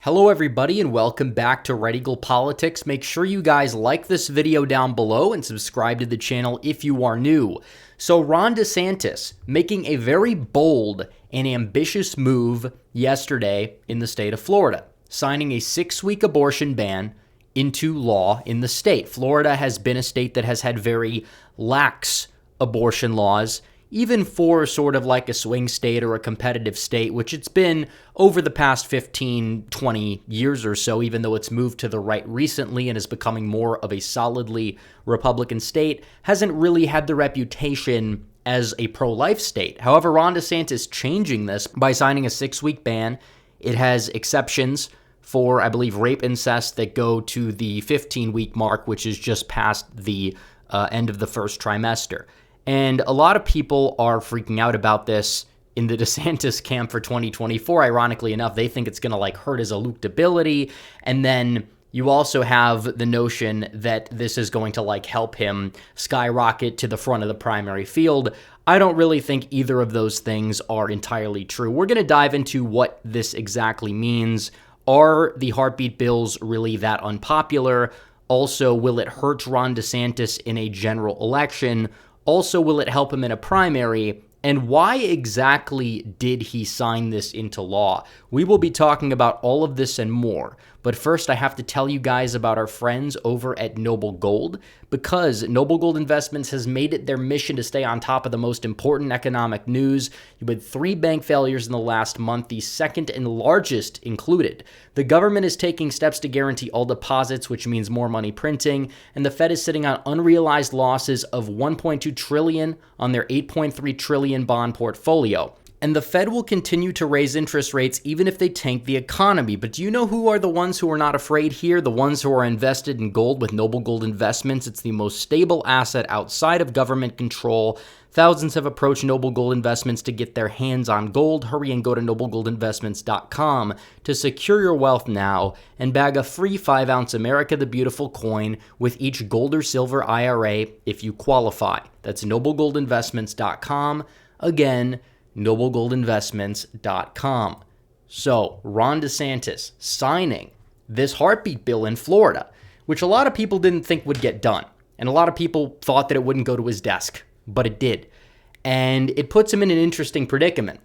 Hello everybody and welcome back to Red Eagle Politics. Make sure you guys like this video down below and subscribe to the channel if you are new. So Ron DeSantis making a very bold and ambitious move yesterday in the state of Florida, signing a 6-week abortion ban into law in the state. Florida has been a state that has had very lax abortion laws, even for sort of like a swing state or a competitive state, which it's been over the past 15, 20 years or so, even though it's moved to the right recently and is becoming more of a solidly Republican state, hasn't really had the reputation as a pro-life state. However, Ron DeSantis changing this by signing a 6-week ban. It has exceptions for, I believe, rape incest that go to the 15-week mark, which is just past the end of the first trimester. And a lot of people are freaking out about this in the DeSantis camp for 2024. Ironically enough, they think it's going to hurt his electability. And then you also have the notion that this is going to help him skyrocket to the front of the primary field. I don't really think either of those things are entirely true. We're going to dive into what this exactly means. Are the heartbeat bills really that unpopular? Also, will it hurt Ron DeSantis in a general election? Also, will it help him in a primary? And why exactly did he sign this into law? We will be talking about all of this and more. But first, I have to tell you guys about our friends over at Noble Gold, because Noble Gold Investments has made it their mission to stay on top of the most important economic news. You had 3 bank failures in the last month, the second and largest included. The government is taking steps to guarantee all deposits, which means more money printing, and the Fed is sitting on unrealized losses of $1.2 trillion on their $8.3 trillion bond portfolio. And the Fed will continue to raise interest rates even if they tank the economy. But do you know who are the ones who are not afraid here? The ones who are invested in gold with Noble Gold Investments. It's the most stable asset outside of government control. Thousands have approached Noble Gold Investments to get their hands on gold. Hurry and go to noblegoldinvestments.com to secure your wealth now and bag a free 5-ounce America the Beautiful coin with each gold or silver IRA if you qualify. That's noblegoldinvestments.com. Again, noblegoldinvestments.com. So, Ron DeSantis signing this heartbeat bill in Florida, which a lot of people didn't think would get done. And a lot of people thought that it wouldn't go to his desk, but it did. And it puts him in an interesting predicament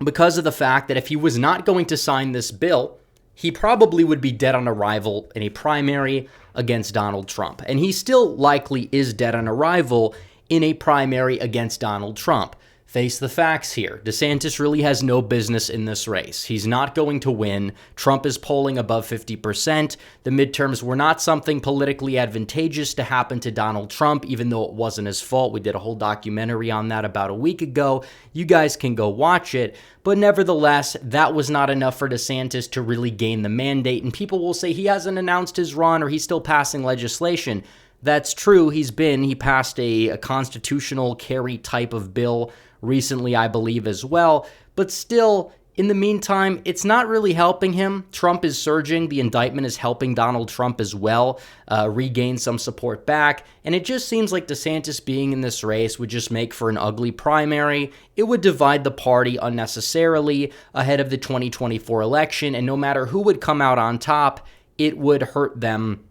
because of the fact that if he was not going to sign this bill, he probably would be dead on arrival in a primary against Donald Trump. And he still likely is dead on arrival in a primary against Donald Trump. Face the facts here. DeSantis really has no business in this race. He's not going to win. Trump is polling above 50%. The midterms were not something politically advantageous to happen to Donald Trump, even though it wasn't his fault. We did a whole documentary on that about a week ago. You guys can go watch it. But nevertheless, that was not enough for DeSantis to really gain the mandate. And people will say he hasn't announced his run or he's still passing legislation. That's true. He passed a constitutional carry type of bill recently, I believe, as well. But still, in the meantime, it's not really helping him. Trump is surging. The indictment is helping Donald Trump as well regain some support back. And it just seems like DeSantis being in this race would just make for an ugly primary. It would divide the party unnecessarily ahead of the 2024 election. And no matter who would come out on top, it would hurt them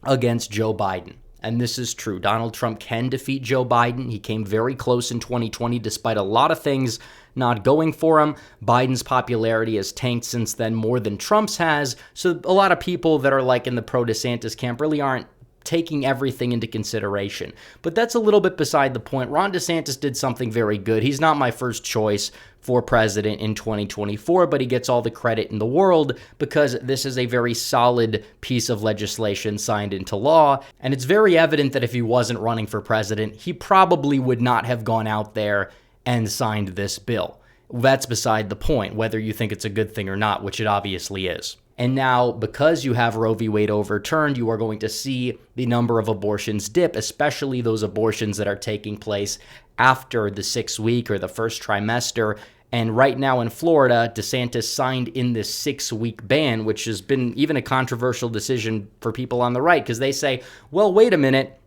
against Joe Biden. And this is true. Donald Trump can defeat Joe Biden. He came very close in 2020 despite a lot of things not going for him. Biden's popularity has tanked since then more than Trump's has. So a lot of people that are in the pro-DeSantis camp really aren't taking everything into consideration. But that's a little bit beside the point. Ron DeSantis did something very good. He's not my first choice for president in 2024, but he gets all the credit in the world because this is a very solid piece of legislation signed into law. And it's very evident that if he wasn't running for president, he probably would not have gone out there and signed this bill. That's beside the point, whether you think it's a good thing or not, which it obviously is. And now, because you have Roe v. Wade overturned, you are going to see the number of abortions dip, especially those abortions that are taking place after the 6-week or the first trimester. And right now in Florida, DeSantis signed in this 6-week ban, which has been even a controversial decision for people on the right, because they say, well, wait a minute.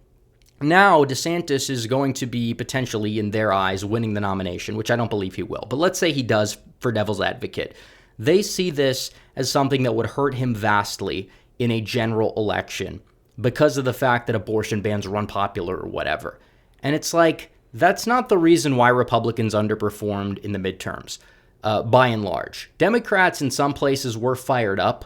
Now DeSantis is going to be potentially, in their eyes, winning the nomination, which I don't believe he will. But let's say he does, for devil's advocate. They see this as something that would hurt him vastly in a general election because of the fact that abortion bans are unpopular or whatever. And it's like, that's not the reason why Republicans underperformed in the midterms, by and large. Democrats in some places were fired up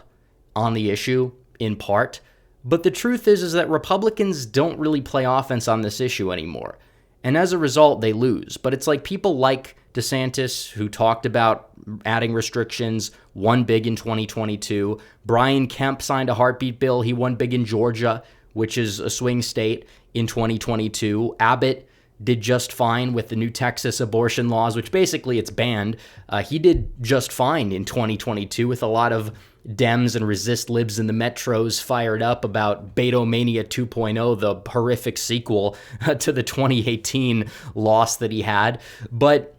on the issue, in part. But the truth is that Republicans don't really play offense on this issue anymore. And as a result, they lose. But it's like people like DeSantis, who talked about adding restrictions, won big in 2022. Brian Kemp signed a heartbeat bill. He won big in Georgia, which is a swing state, in 2022. Abbott did just fine with the new Texas abortion laws, which basically it's banned. He did just fine in 2022 with a lot of Dems and resist libs in the metros fired up about Betomania 2.0, the horrific sequel to the 2018 loss that he had. But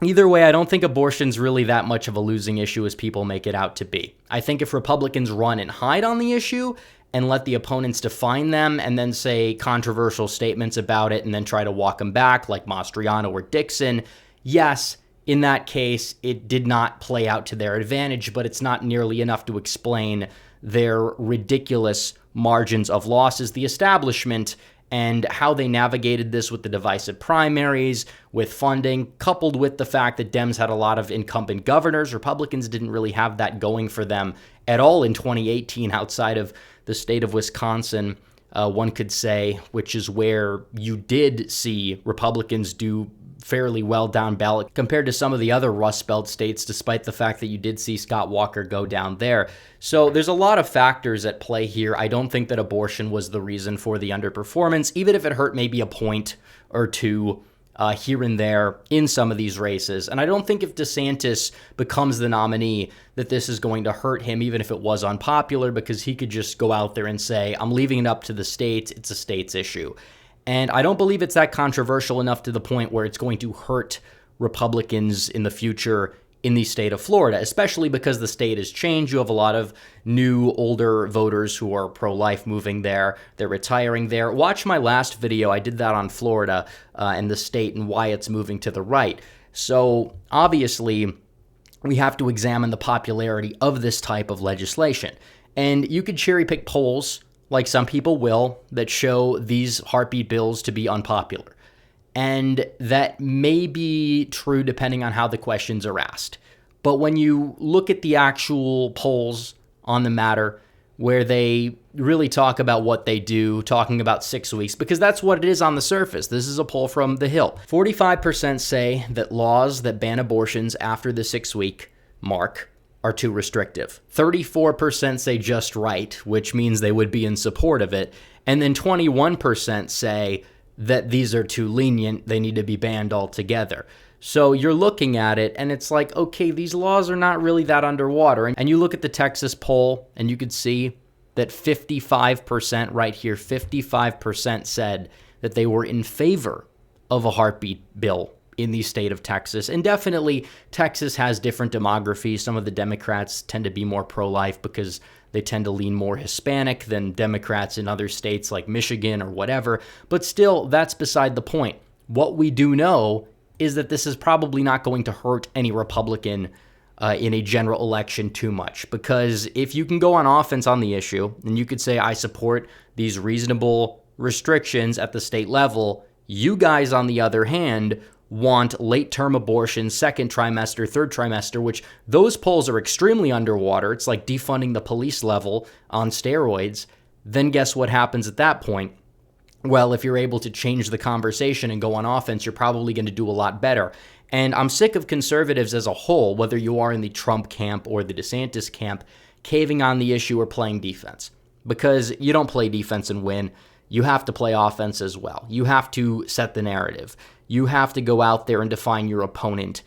either way, I don't think abortion's really that much of a losing issue as people make it out to be. I think if Republicans run and hide on the issue and let the opponents define them and then say controversial statements about it and then try to walk them back like Mastriano or Dixon, yes, in that case, it did not play out to their advantage, but it's not nearly enough to explain their ridiculous margins of losses. The establishment and how they navigated this with the divisive primaries, with funding, coupled with the fact that Dems had a lot of incumbent governors. Republicans didn't really have that going for them at all in 2018 outside of the state of Wisconsin, one could say, which is where you did see Republicans do fairly well down ballot compared to some of the other Rust Belt states, despite the fact that you did see Scott Walker go down there. So there's a lot of factors at play here. I don't think that abortion was the reason for the underperformance, even if it hurt maybe a point or two here and there in some of these races. And I don't think if DeSantis becomes the nominee that this is going to hurt him, even if it was unpopular, because he could just go out there and say, I'm leaving it up to the states. It's a state's issue. And I don't believe it's that controversial enough to the point where it's going to hurt Republicans in the future in the state of Florida, especially because the state has changed. You have a lot of new, older voters who are pro-life moving there. They're retiring there. Watch my last video. I did that on Florida and the state and why it's moving to the right. So obviously, we have to examine the popularity of this type of legislation. And you could cherry pick polls, like some people will, that show these heartbeat bills to be unpopular. And that may be true depending on how the questions are asked. But when you look at the actual polls on the matter, where they really talk about what they do, talking about 6 weeks, because that's what it is on the surface. This is a poll from The Hill. 45% say that laws that ban abortions after the 6-week mark are too restrictive. 34% say just right, which means they would be in support of it. And then 21% say that these are too lenient, they need to be banned altogether. So you're looking at it and it's like, okay, these laws are not really that underwater. And you look at the Texas poll and you could see that 55% right here, 55% said that they were in favor of a heartbeat bill in the state of Texas. And definitely Texas has different demographies. Some of the Democrats tend to be more pro-life because they tend to lean more Hispanic than Democrats in other states like Michigan or whatever. But still, that's beside the point. What we do know is that this is probably not going to hurt any Republican in a general election too much. Because if you can go on offense on the issue, and you could say, I support these reasonable restrictions at the state level, you guys, on the other hand, want late-term abortion, second trimester, third trimester, which those polls are extremely underwater. It's like defunding the police level on steroids. Then guess what happens at that point? Well, if you're able to change the conversation and go on offense, you're probably going to do a lot better. And I'm sick of conservatives as a whole, whether you are in the Trump camp or the DeSantis camp, caving on the issue or playing defense. Because you don't play defense and win. You have to play offense as well. You have to set the narrative. You have to go out there and define your opponent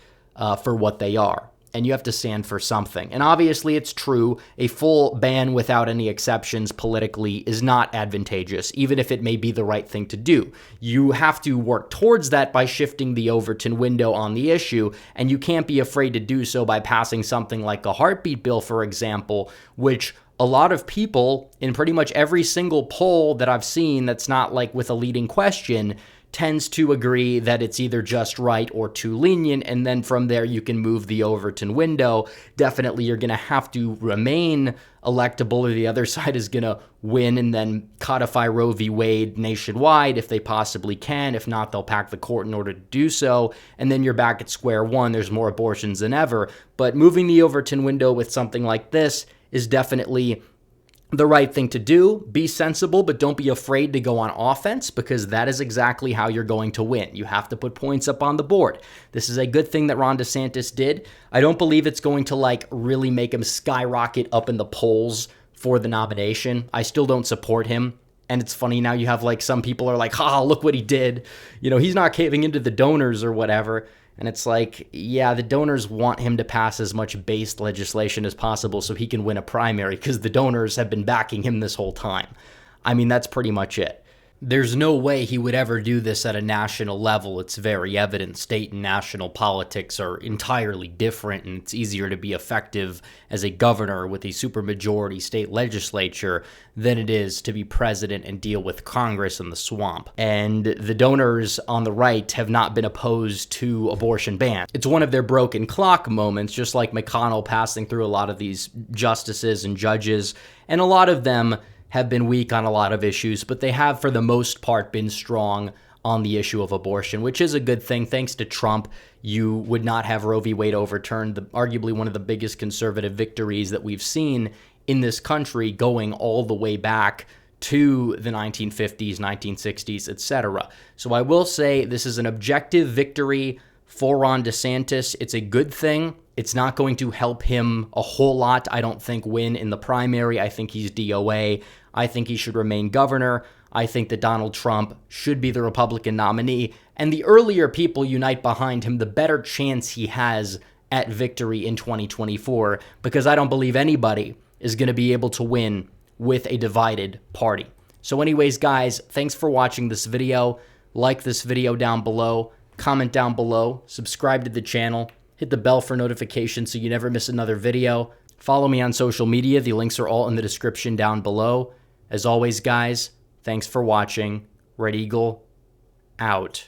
for what they are. And you have to stand for something. And obviously it's true, a full ban without any exceptions politically is not advantageous, even if it may be the right thing to do. You have to work towards that by shifting the Overton window on the issue, and you can't be afraid to do so by passing something like a heartbeat bill, for example, which a lot of people in pretty much every single poll that I've seen that's not like with a leading question tends to agree that it's either just right or too lenient, and then from there you can move the Overton window. Definitely you're going to have to remain electable, or the other side is going to win and then codify Roe v. Wade nationwide if they possibly can. If not, they'll pack the court in order to do so, and then you're back at square one. There's more abortions than ever. But moving the Overton window with something like this is definitely the right thing to do. Be sensible, but don't be afraid to go on offense, because that is exactly how you're going to win. You have to put points up on the board. This is a good thing that Ron DeSantis did. I don't believe it's going to really make him skyrocket up in the polls for the nomination. I still don't support him. And it's funny now, you have some people are like, look what he did. He's not caving into the donors or whatever. And it's yeah, the donors want him to pass as much based legislation as possible so he can win a primary, because the donors have been backing him this whole time. I mean, that's pretty much it. There's no way he would ever do this at a national level. It's very evident. State and national politics are entirely different, and it's easier to be effective as a governor with a supermajority state legislature than it is to be president and deal with Congress and the swamp. And the donors on the right have not been opposed to abortion bans. It's one of their broken clock moments, just like McConnell passing through a lot of these justices and judges, and a lot of them have been weak on a lot of issues, but they have, for the most part, been strong on the issue of abortion, which is a good thing. Thanks to Trump, you would not have Roe v. Wade overturned, arguably one of the biggest conservative victories that we've seen in this country, going all the way back to the 1950s, 1960s, etc. So I will say this is an objective victory for Ron DeSantis. It's a good thing. It's not going to help him a whole lot, I don't think, win in the primary. I think he's DOA. I think he should remain governor. I think that Donald Trump should be the Republican nominee. And the earlier people unite behind him, the better chance he has at victory in 2024, because I don't believe anybody is going to be able to win with a divided party. So anyways, guys, thanks for watching this video. Like this video down below, comment down below, subscribe to the channel, hit the bell for notifications so you never miss another video. Follow me on social media. The links are all in the description down below. As always, guys, thanks for watching. Red Eagle, out.